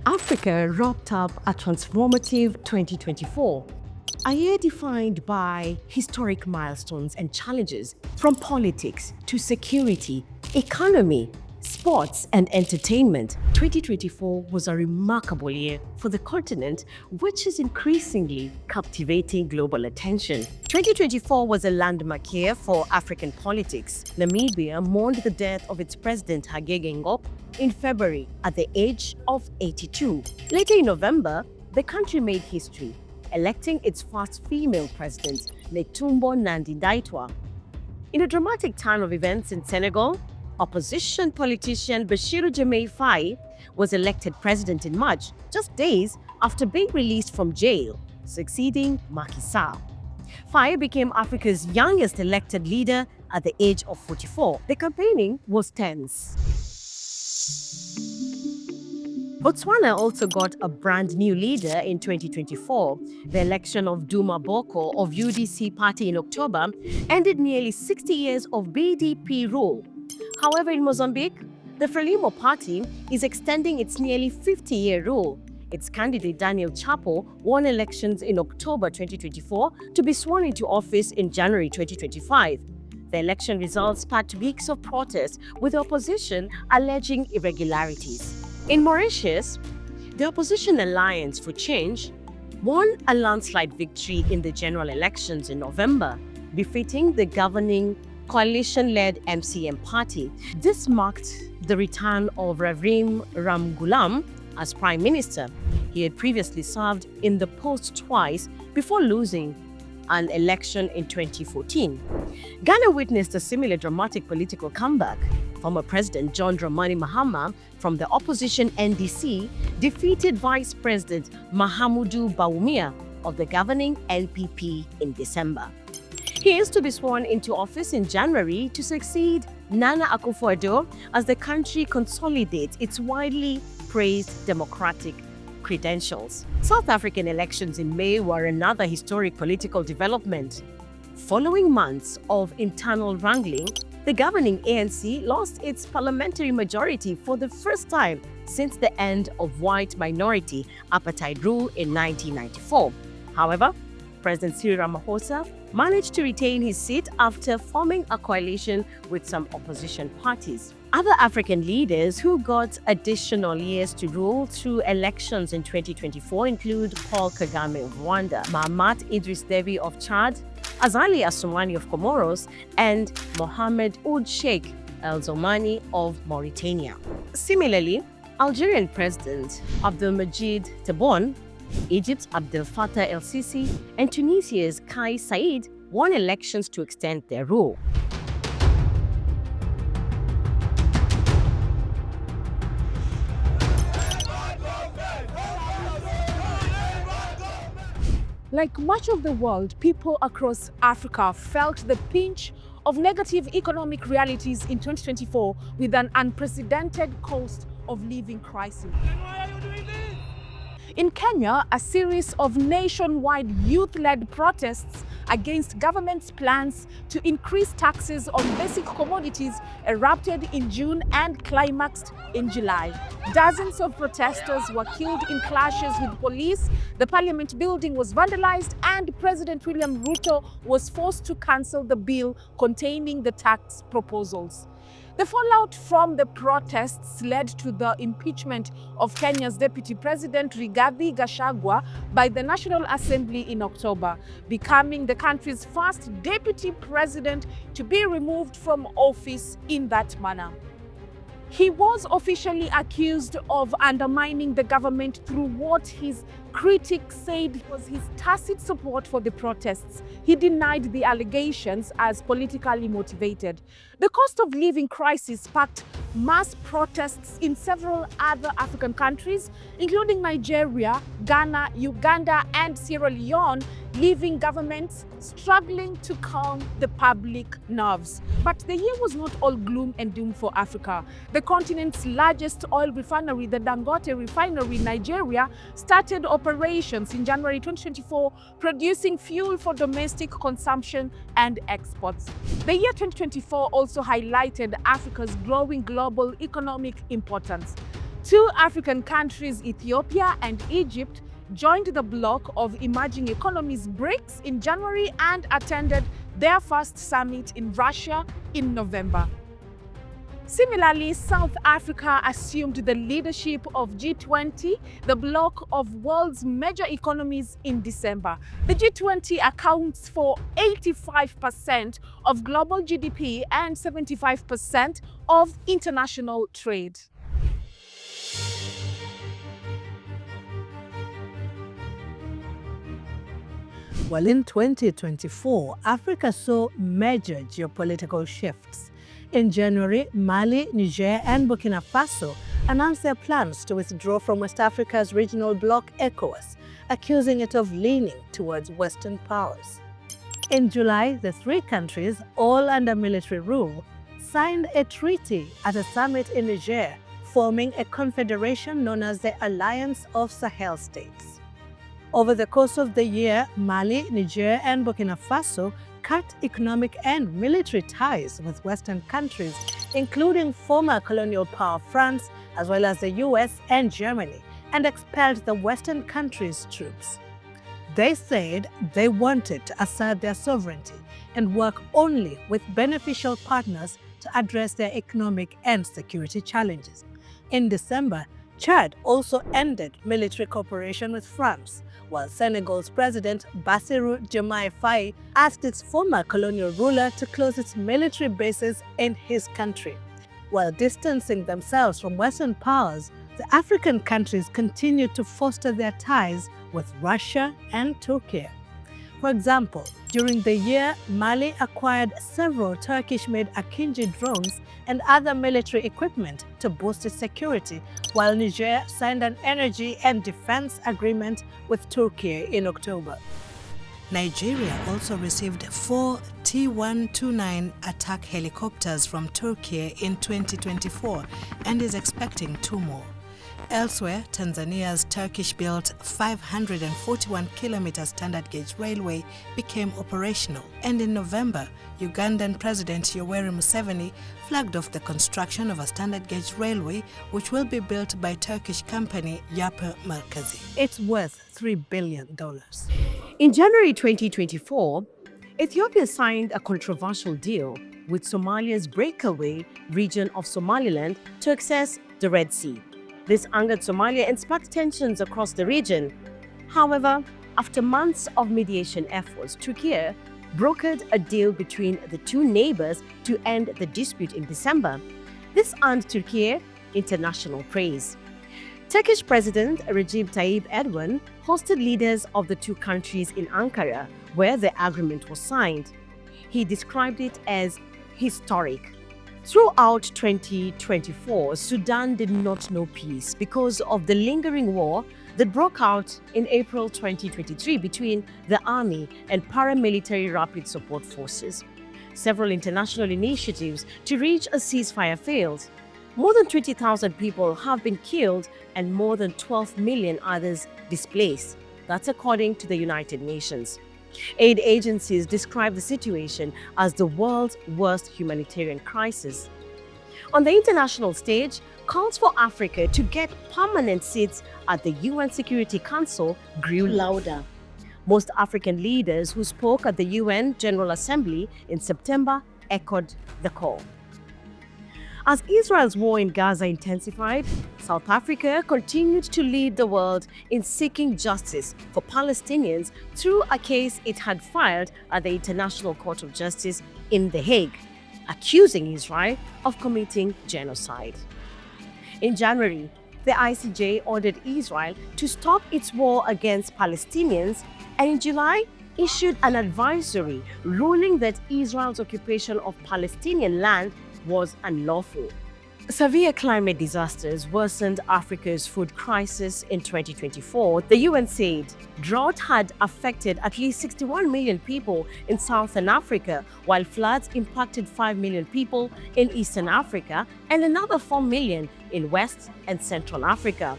Africa wrapped up a transformative 2024, a year defined by historic milestones and challenges from politics to security, economy, sports and entertainment. 2024 was a remarkable year for the continent, which is increasingly captivating global attention. 2024 was a landmark year for African politics. Namibia mourned the death of its president Hage Geingob in February at the age of 82. Later in November, the country made history, electing its first female president, Netumbo Nandi-Ndaitwah. In a dramatic turn of events in Senegal, opposition politician Bassirou Diomaye Faye was elected president in March, just days after being released from jail, succeeding Macky Sall. Faye became Africa's youngest elected leader at the age of 44. The campaigning was tense. Botswana also got a brand new leader in 2024. The election of Duma Boko of UDC party in October ended nearly 60 years of BDP rule. However, in Mozambique, the Frelimo party is extending its nearly 50-year rule. Its candidate Daniel Chapo won elections in October 2024 to be sworn into office in January 2025. The election results sparked weeks of protests, with the opposition alleging irregularities. In Mauritius, the opposition Alliance for Change won a landslide victory in the general elections in November, defeating the governing coalition-led MCM party. This marked the return of Ravim Ramgoolam as prime minister. He had previously served in the post twice before losing an election in 2014. Ghana witnessed a similar dramatic political comeback. Former President John Dramani Mahama from the opposition NDC defeated Vice President Mahamudu Bawumia of the governing NPP in December. He is to be sworn into office in January to succeed Nana Akufo-Addo as the country consolidates its widely praised democratic credentials. South African elections in May were another historic political development. Following months of internal wrangling, the governing ANC lost its parliamentary majority for the first time since the end of white minority apartheid rule in 1994. However, President Cyril Ramaphosa managed to retain his seat after forming a coalition with some opposition parties. Other African leaders who got additional years to rule through elections in 2024 include Paul Kagame of Rwanda, Mahamat Idris Deby of Chad, Azali Assoumani of Comoros, and Mohamed Ould Sheikh El Zomani of Mauritania. Similarly, Algerian President Abdelmadjid Tebboune, Egypt's Abdel Fattah el-Sisi, and Tunisia's Kais Saied won elections to extend their rule. Like much of the world, people across Africa felt the pinch of negative economic realities in 2024 with an unprecedented cost of living crisis. Why are you doing this? In Kenya, a series of nationwide youth-led protests against government's plans to increase taxes on basic commodities erupted in June and climaxed in July. Dozens of protesters were killed in clashes with police, the parliament building was vandalized, and President William Ruto was forced to cancel the bill containing the tax proposals. The fallout from the protests led to the impeachment of Kenya's Deputy President Rigathi Gachagua by the National Assembly in October, becoming the country's first deputy president to be removed from office in that manner. He was officially accused of undermining the government through what his critics said was his tacit support for the protests. He denied the allegations as politically motivated. The cost of living crisis sparked mass protests in several other African countries, including Nigeria, Ghana, Uganda, and Sierra Leone, leaving governments struggling to calm the public nerves. But the year was not all gloom and doom for Africa. The continent's largest oil refinery, the Dangote refinery in Nigeria, started operations in January 2024, producing fuel for domestic consumption and exports. The year 2024 also highlighted Africa's growing global economic importance. Two African countries, Ethiopia and Egypt, joined the bloc of emerging economies BRICS in January and attended their first summit in Russia in November. Similarly, South Africa assumed the leadership of G20, the bloc of world's major economies, in December. The G20 accounts for 85% of global GDP and 75% of international trade. Well, in 2024, Africa saw major geopolitical shifts. In January, Mali, Niger, and Burkina Faso announced their plans to withdraw from West Africa's regional bloc ECOWAS, accusing it of leaning towards Western powers. In July, the three countries, all under military rule, signed a treaty at a summit in Niger, forming a confederation known as the Alliance of Sahel States. Over the course of the year, Mali, Niger, and Burkina Faso cut economic and military ties with Western countries, including former colonial power France, as well as the US and Germany, and expelled the Western countries' troops. They said they wanted to assert their sovereignty and work only with beneficial partners to address their economic and security challenges. In December, Chad also ended military cooperation with France, while Senegal's President Bassirou Diomaye Faye asked its former colonial ruler to close its military bases in his country. While distancing themselves from Western powers, the African countries continued to foster their ties with Russia and Turkey. For example, during the year, Mali acquired several Turkish-made Akinji drones and other military equipment to boost its security, while Niger signed an energy and defense agreement with Turkey in October. Nigeria also received 4 T-129 attack helicopters from Turkey in 2024 and is expecting 2 more. Elsewhere, Tanzania's Turkish-built 541-kilometer standard gauge railway became operational, and in November, Ugandan President Yoweri Museveni flagged off the construction of a standard gauge railway which will be built by Turkish company Yapı Merkezi. It's worth $3 billion. In January 2024, Ethiopia signed a controversial deal with Somalia's breakaway region of Somaliland to access the Red Sea. This angered Somalia and sparked tensions across the region. However, after months of mediation efforts, Turkey brokered a deal between the two neighbors to end the dispute in December. This earned Turkey international praise. Turkish President Recep Tayyip Erdogan hosted leaders of the two countries in Ankara, where the agreement was signed. He described it as historic. Throughout 2024, Sudan did not know peace because of the lingering war that broke out in April 2023 between the army and paramilitary rapid support forces. Several international initiatives to reach a ceasefire failed. More than 20,000 people have been killed and more than 12 million others displaced. That's according to the United Nations. Aid agencies describe the situation as the world's worst humanitarian crisis. On the international stage, calls for Africa to get permanent seats at the UN Security Council grew louder. Most African leaders who spoke at the UN General Assembly in September echoed the call. As Israel's war in Gaza intensified, South Africa continued to lead the world in seeking justice for Palestinians through a case it had filed at the International Court of Justice in The Hague, accusing Israel of committing genocide. In January, the ICJ ordered Israel to stop its war against Palestinians, and in July, issued an advisory ruling that Israel's occupation of Palestinian land was unlawful. Severe climate disasters worsened Africa's food crisis in 2024. The UN said drought had affected at least 61 million people in Southern Africa, while floods impacted 5 million people in Eastern Africa and another 4 million in West and Central Africa.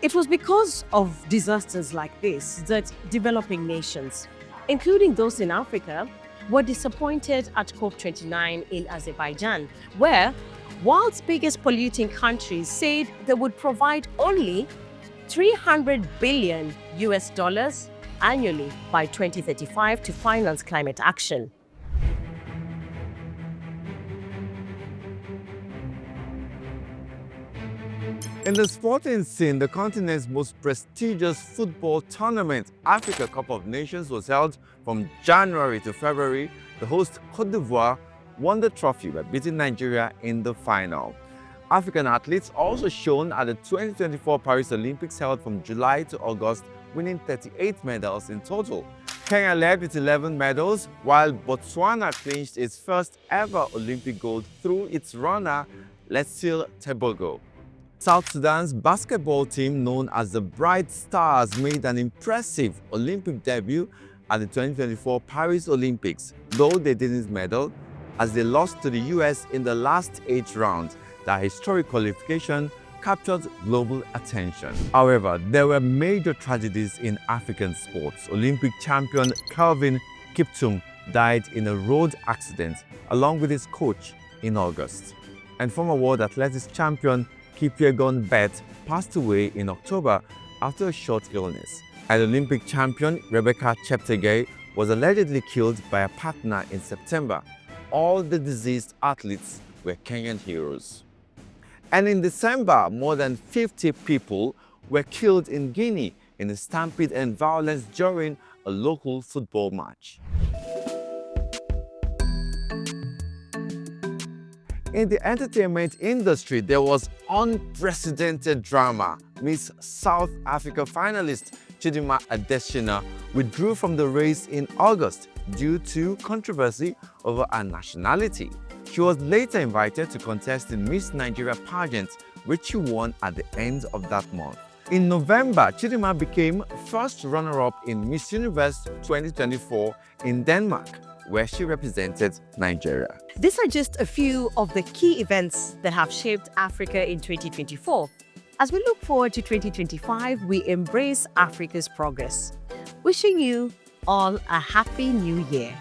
It was because of disasters like this that developing nations, including those in Africa, were disappointed at COP29 in Azerbaijan, where world's biggest polluting countries said they would provide only $300 billion annually by 2035 to finance climate action. In the sporting scene, the continent's most prestigious football tournament, Africa Cup of Nations, was held from January to February. The host, Côte d'Ivoire, won the trophy by beating Nigeria in the final. African athletes also shone at the 2024 Paris Olympics held from July to August, winning 38 medals in total. Kenya led with 11 medals, while Botswana clinched its first ever Olympic gold through its runner, Letsil Tebogo. South Sudan's basketball team, known as the Bright Stars, made an impressive Olympic debut at the 2024 Paris Olympics, though they didn't medal, as they lost to the US in the last 8 rounds. That historic qualification captured global attention. However, there were major tragedies in African sports. Olympic champion Kelvin Kiptum died in a road accident along with his coach in August. And former world athletics champion Kipyegon Bet passed away in October after a short illness. And Olympic champion Rebecca Cheptegei was allegedly killed by a partner in September. All the deceased athletes were Kenyan heroes. And in December, more than 50 people were killed in Guinea in a stampede and violence during a local football match. In the entertainment industry, there was unprecedented drama. Miss South Africa finalist Chidimma Adesina withdrew from the race in August due to controversy over her nationality. She was later invited to contest in Miss Nigeria pageant, which she won at the end of that month. In November, Chidimma became first runner-up in Miss Universe 2024 in Denmark, where she represented Nigeria. These are just a few of the key events that have shaped Africa in 2024. As we look forward to 2025, we embrace Africa's progress. Wishing you all a happy new year.